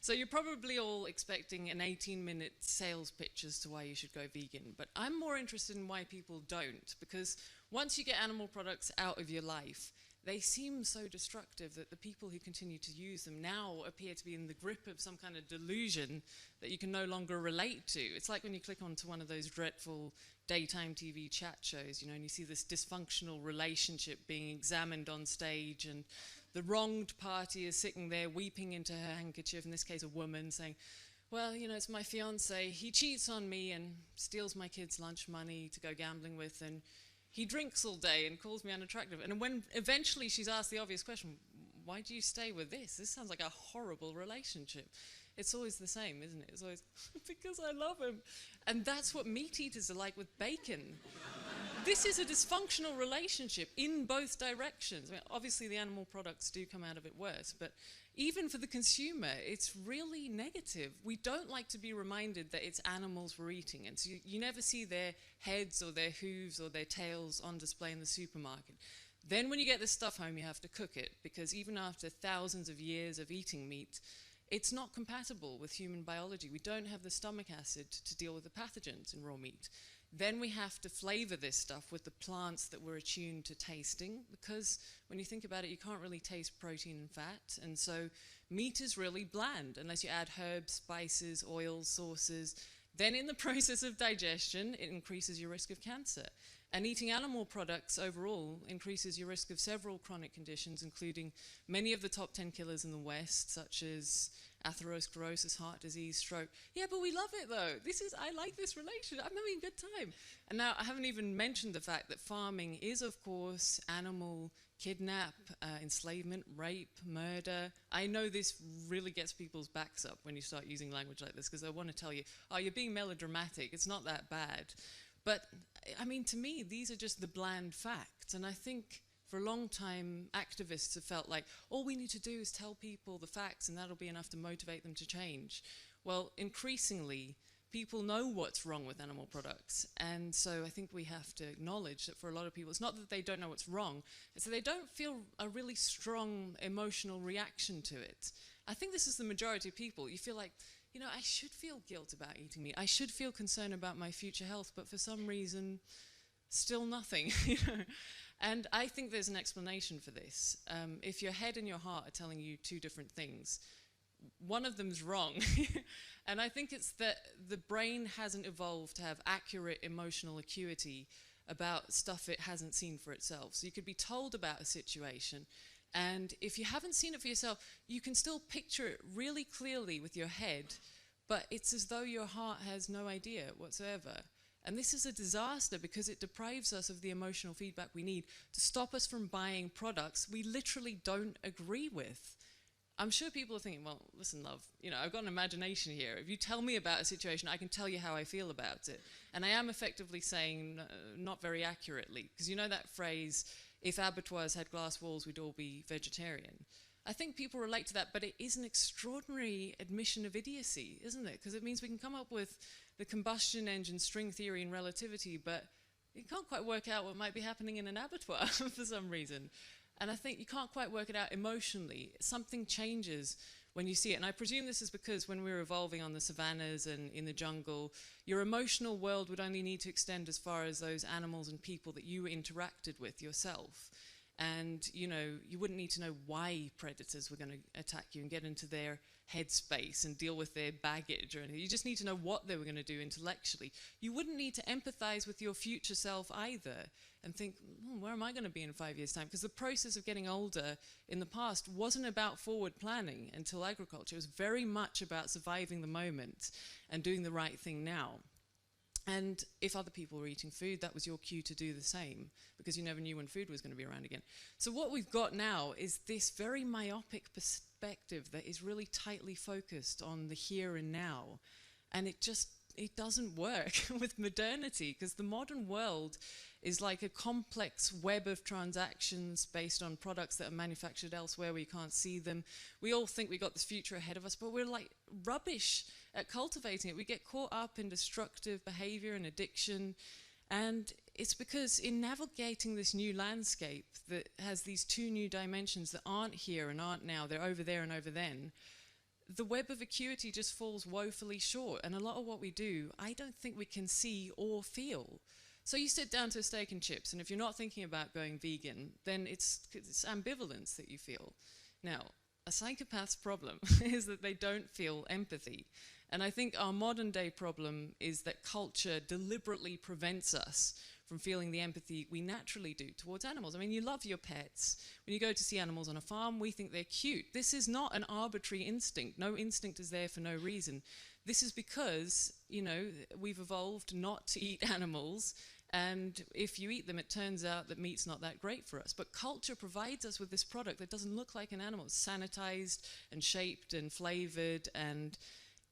So you're probably all expecting an 18-minute sales pitch as to why you should go vegan. But I'm more interested in why people don't. Because once you get animal products out of your life, they seem so destructive that the people who continue to use them now appear to be in the grip of some kind of delusion that you can no longer relate to. It's like when you click onto one of those dreadful daytime TV chat shows, you know, and you see this dysfunctional relationship being examined on stage, and the wronged party is sitting there weeping into her handkerchief, in this case a woman, saying, well, you know, it's my fiance, he cheats on me and steals my kids' lunch money to go gambling with, and he drinks all day and calls me unattractive. And when eventually she's asked the obvious question, why do you stay with this? This sounds like a horrible relationship. It's always the same, isn't it? It's always, because I love him. And that's what meat eaters are like with bacon. This is a dysfunctional relationship in both directions. I mean, obviously the animal products do come out of it worse, but even for the consumer, it's really negative. We don't like to be reminded that it's animals we're eating, and so you never see their heads or their hooves or their tails on display in the supermarket. Then when you get this stuff home, you have to cook it, because even after thousands of years of eating meat, it's not compatible with human biology. We don't have the stomach acid to deal with the pathogens in raw meat. Then we have to flavor this stuff with the plants that we're attuned to tasting, because when you think about it, you can't really taste protein and fat, and so meat is really bland unless you add herbs, spices, oils, sauces. Then in the process of digestion, it increases your risk of cancer. And eating animal products overall increases your risk of several chronic conditions, including many of the top 10 killers in the West, such as atherosclerosis, heart disease, stroke. Yeah, but we love it though. I like this relationship. I'm having a good time. And now I haven't even mentioned the fact that farming is, of course, animal kidnap, enslavement, rape, murder. I know this really gets people's backs up when you start using language like this, because I want to tell you, oh, you're being melodramatic. It's not that bad. But, I mean, to me, these are just the bland facts. And I think for a long time, activists have felt like all we need to do is tell people the facts and that'll be enough to motivate them to change. Well, increasingly, people know what's wrong with animal products. And so I think we have to acknowledge that for a lot of people, it's not that they don't know what's wrong, it's that they don't feel a really strong emotional reaction to it. I think this is the majority of people. You feel like, you know, I should feel guilt about eating meat. I should feel concern about my future health, but for some reason, still nothing. You know? And I think there's an explanation for this. If your head and your heart are telling you two different things, one of them's wrong. And I think it's that the brain hasn't evolved to have accurate emotional acuity about stuff it hasn't seen for itself. So you could be told about a situation, and if you haven't seen it for yourself, you can still picture it really clearly with your head, but it's as though your heart has no idea whatsoever. And this is a disaster because it deprives us of the emotional feedback we need to stop us from buying products we literally don't agree with. I'm sure people are thinking, well, listen, love, you know, I've got an imagination here. If you tell me about a situation, I can tell you how I feel about it. And I am effectively saying not very accurately, because you know that phrase, if abattoirs had glass walls, we'd all be vegetarian. I think people relate to that, but it is an extraordinary admission of idiocy, isn't it? Because it means we can come up with the combustion engine, string theory, and relativity, but you can't quite work out what might be happening in an abattoir for some reason. And I think you can't quite work it out emotionally. Something changes when you see it. And I presume this is because when we were evolving on the savannas and in the jungle, your emotional world would only need to extend as far as those animals and people that you interacted with yourself. And, you know, you wouldn't need to know why predators were going to attack you and get into their headspace and deal with their baggage or anything. You just need to know what they were going to do intellectually. You wouldn't need to empathize with your future self either and think, where am I going to be in 5 years' time? Because the process of getting older in the past wasn't about forward planning until agriculture. It was very much about surviving the moment and doing the right thing now. And if other people were eating food, that was your cue to do the same, because you never knew when food was going to be around again. So what we've got now is this very myopic perspective that is really tightly focused on the here and now. And it doesn't work with modernity, because the modern world is like a complex web of transactions based on products that are manufactured elsewhere where you can't see them. We all think we got this future ahead of us, but we're like rubbish at cultivating it. We get caught up in destructive behavior and addiction, and it's because in navigating this new landscape that has these two new dimensions that aren't here and aren't now, they're over there and over then, the web of acuity just falls woefully short. And a lot of what we do, I don't think we can see or feel. So you sit down to a steak and chips, and if you're not thinking about going vegan, then it's ambivalence that you feel. Now, a psychopath's problem is that they don't feel empathy. And I think our modern day problem is that culture deliberately prevents us from feeling the empathy we naturally do towards animals. I mean, you love your pets. When you go to see animals on a farm, we think they're cute. This is not an arbitrary instinct. No instinct is there for no reason. This is because, you know, we've evolved not to eat animals, and if you eat them, it turns out that meat's not that great for us. But culture provides us with this product that doesn't look like an animal. It's sanitized and shaped and flavored, and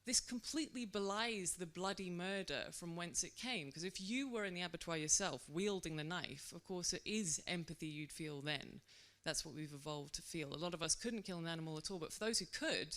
this completely belies the bloody murder from whence it came. Because if you were in the abattoir yourself, wielding the knife, of course it is empathy you'd feel then. That's what we've evolved to feel. A lot of us couldn't kill an animal at all, but for those who could,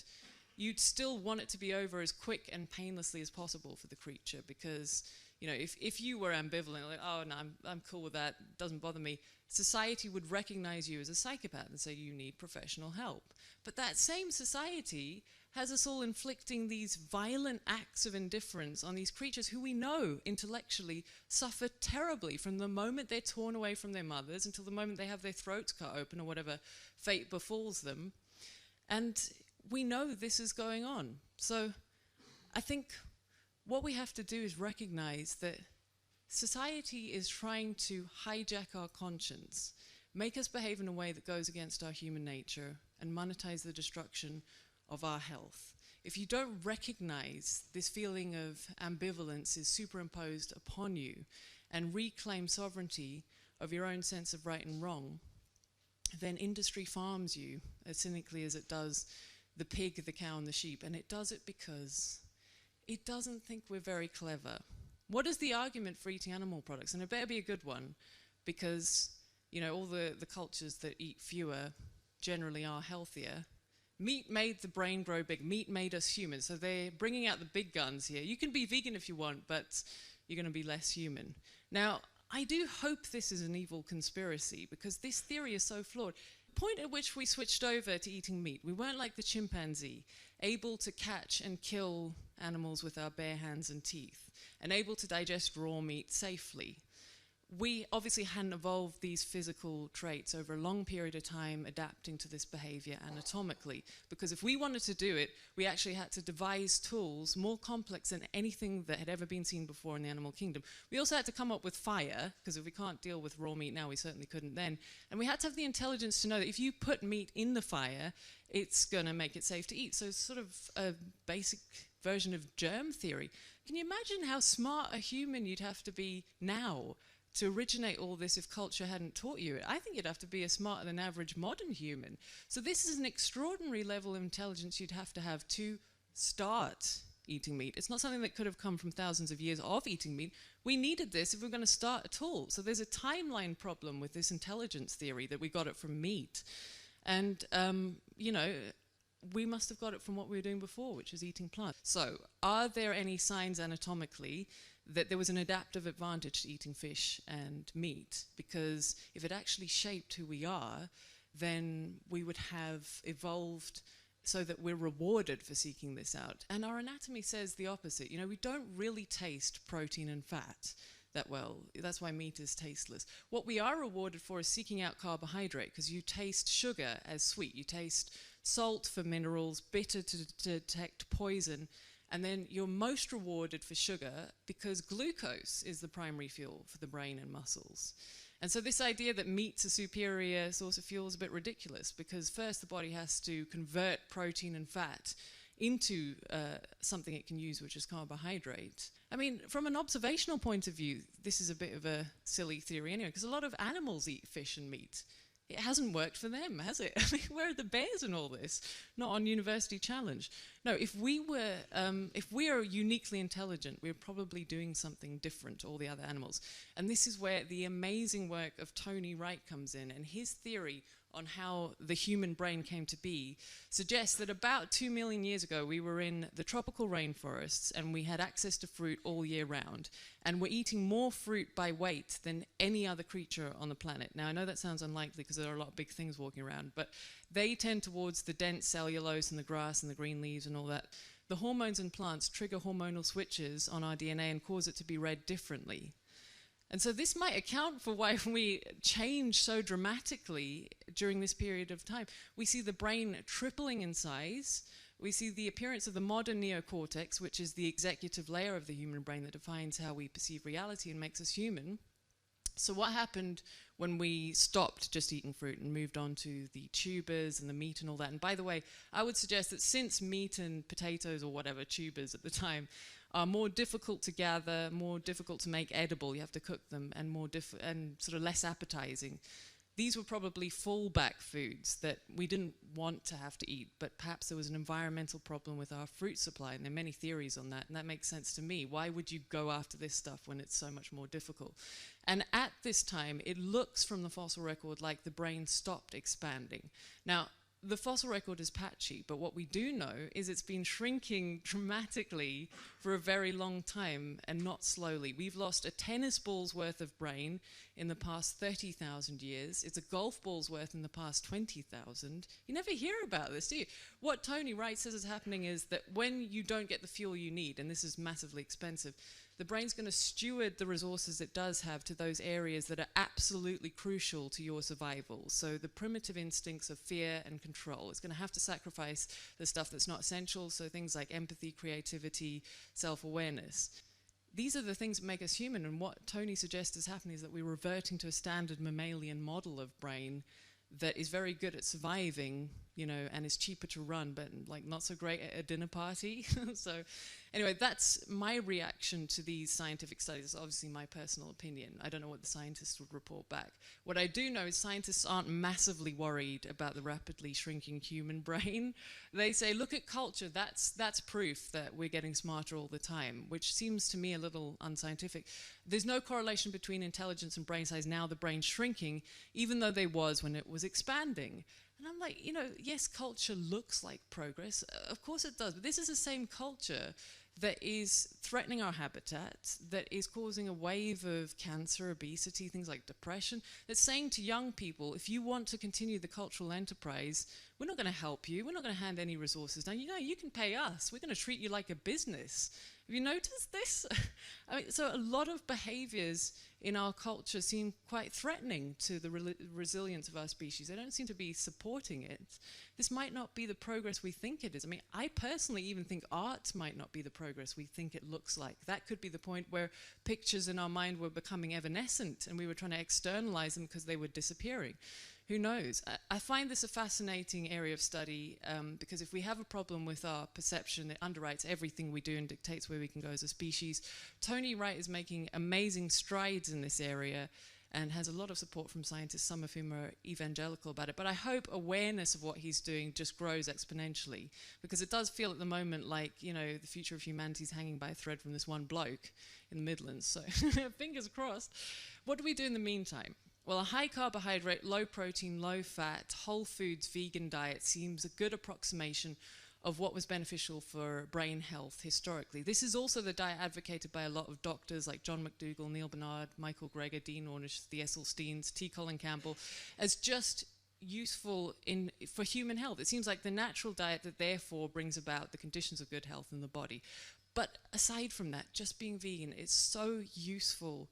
you'd still want it to be over as quick and painlessly as possible for the creature, because, you know, if you were ambivalent, like, oh no, I'm cool with that, doesn't bother me, society would recognize you as a psychopath and say you need professional help. But that same society has us all inflicting these violent acts of indifference on these creatures who we know intellectually suffer terribly from the moment they're torn away from their mothers until the moment they have their throats cut open or whatever fate befalls them. And we know this is going on. So I think what we have to do is recognize that society is trying to hijack our conscience, make us behave in a way that goes against our human nature, and monetize the destruction of our health. If you don't recognize this feeling of ambivalence is superimposed upon you and reclaim sovereignty of your own sense of right and wrong, then industry farms you as cynically as it does the pig, the cow, and the sheep. And it does it because it doesn't think we're very clever. What is the argument for eating animal products? And it better be a good one, because, you know, all the cultures that eat fewer generally are healthier. Meat made the brain grow big. Meat made us human. So they're bringing out the big guns here. You can be vegan if you want, but you're going to be less human. Now, I do hope this is an evil conspiracy, because this theory is so flawed. The point at which we switched over to eating meat, we weren't like the chimpanzee, able to catch and kill animals with our bare hands and teeth, and able to digest raw meat safely. We obviously hadn't evolved these physical traits over a long period of time adapting to this behavior anatomically, because if we wanted to do it, we actually had to devise tools more complex than anything that had ever been seen before in the animal kingdom. We also had to come up with fire, because if we can't deal with raw meat now, we certainly couldn't then. And we had to have the intelligence to know that if you put meat in the fire, it's going to make it safe to eat. So it's sort of a basic version of germ theory. Can you imagine how smart a human you'd have to be now to originate all this if culture hadn't taught you it? I think you'd have to be a smarter than average modern human. So this is an extraordinary level of intelligence you'd have to start eating meat. It's not something that could have come from thousands of years of eating meat. We needed this if we were going to start at all. So there's a timeline problem with this intelligence theory that we got it from meat. And, you know, we must have got it from what we were doing before, which is eating plants. So are there any signs anatomically that there was an adaptive advantage to eating fish and meat? Because if it actually shaped who we are, then we would have evolved so that we're rewarded for seeking this out. And our anatomy says the opposite. You know, we don't really taste protein and fat that well. That's why meat is tasteless. What we are rewarded for is seeking out carbohydrate, because you taste sugar as sweet. You taste salt for minerals, bitter to detect poison. And then you're most rewarded for sugar because glucose is the primary fuel for the brain and muscles. And so this idea that meat's a superior source of fuel is a bit ridiculous, because first the body has to convert protein and fat into something it can use, which is carbohydrate. I mean, from an observational point of view, this is a bit of a silly theory anyway, because a lot of animals eat fish and meat. It hasn't worked for them, has it? I mean, where are the bears in all this? Not on University Challenge. No, if we are uniquely intelligent, we're probably doing something different to all the other animals. And this is where the amazing work of Tony Wright comes in, and his theory on how the human brain came to be suggests that about 2 million years ago we were in the tropical rainforests and we had access to fruit all year round, and we're eating more fruit by weight than any other creature on the planet. Now I know that sounds unlikely because there are a lot of big things walking around, but they tend towards the dense cellulose and the grass and the green leaves and all that. The hormones in plants trigger hormonal switches on our DNA and cause it to be read differently. And so this might account for why we change so dramatically during this period of time. We see the brain tripling in size. We see the appearance of the modern neocortex, which is the executive layer of the human brain that defines how we perceive reality and makes us human. So what happened when we stopped just eating fruit and moved on to the tubers and the meat and all that? And by the way, I would suggest that since meat and potatoes or whatever, tubers at the time, are more difficult to gather, more difficult to make edible, you have to cook them, and and sort of less appetizing. These were probably fallback foods that we didn't want to have to eat, but perhaps there was an environmental problem with our fruit supply, and there are many theories on that, and that makes sense to me. Why would you go after this stuff when it's so much more difficult? And at this time, it looks from the fossil record like the brain stopped expanding. Now, the fossil record is patchy, but what we do know is it's been shrinking dramatically for a very long time and not slowly. We've lost a tennis ball's worth of brain in the past 30,000 years. It's a golf ball's worth in the past 20,000. You never hear about this, do you? What Tony Wright says is happening is that when you don't get the fuel you need, and this is massively expensive, the brain's going to steward the resources it does have to those areas that are absolutely crucial to your survival. So the primitive instincts of fear and control. It's going to have to sacrifice the stuff that's not essential, so things like empathy, creativity, self-awareness. These are the things that make us human, and what Tony suggests is happening is that we're reverting to a standard mammalian model of brain that is very good at surviving, you know, and is cheaper to run, but like not so great at a dinner party. So anyway, that's my reaction to these scientific studies. It's obviously my personal opinion. I don't know what the scientists would report back. What I do know is scientists aren't massively worried about the rapidly shrinking human brain. They say, look at culture, that's proof that we're getting smarter all the time, which seems to me a little unscientific. There's no correlation between intelligence and brain size. Now the brain's shrinking, even though there was when it was expanding. And I'm like, you know, yes, culture looks like progress. Of course it does. But this is the same culture that is threatening our habitat, that is causing a wave of cancer, obesity, things like depression, that's saying to young people, if you want to continue the cultural enterprise, we're not going to help you. We're not going to hand any resources down. You know, you can pay us. We're going to treat you like a business. Have you noticed this? I mean, so a lot of behaviors in our culture seem quite threatening to the resilience of our species. They don't seem to be supporting it. This might not be the progress we think it is. I mean, I personally even think art might not be the progress we think it looks like. That could be the point where pictures in our mind were becoming evanescent and we were trying to externalize them because they were disappearing. Who knows? I find this a fascinating area of study because if we have a problem with our perception, it underwrites everything we do and dictates where we can go as a species. Tony Wright is making amazing strides in this area and has a lot of support from scientists, some of whom are evangelical about it. But I hope awareness of what he's doing just grows exponentially, because it does feel at the moment like, you know, the future of humanity is hanging by a thread from this one bloke in the Midlands. So fingers crossed. What do we do in the meantime? Well, a high carbohydrate, low protein, low fat, whole foods, vegan diet seems a good approximation of what was beneficial for brain health historically. This is also the diet advocated by a lot of doctors like John McDougall, Neil Barnard, Michael Greger, Dean Ornish, the Esselsteins, T. Colin Campbell, as just useful for human health. It seems like the natural diet that therefore brings about the conditions of good health in the body. But aside from that, just being vegan is so useful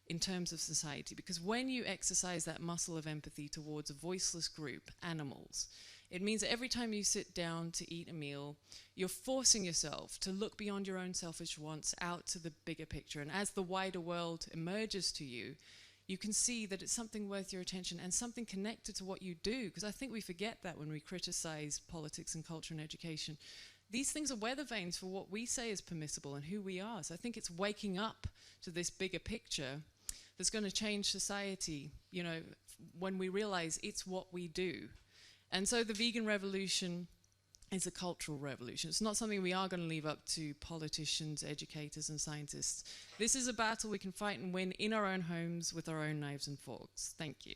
in terms of society, because when you exercise that muscle of empathy towards a voiceless group, animals, it means that every time you sit down to eat a meal, you're forcing yourself to look beyond your own selfish wants out to the bigger picture. And as the wider world emerges to you, you can see that it's something worth your attention and something connected to what you do, because I think we forget that when we criticize politics and culture and education. These things are weather vanes for what we say is permissible and who we are. So I think it's waking up to this bigger picture that's going to change society, you know, when we realize it's what we do. And so the vegan revolution is a cultural revolution. It's not something we are going to leave up to politicians, educators, and scientists. This is a battle we can fight and win in our own homes with our own knives and forks. Thank you.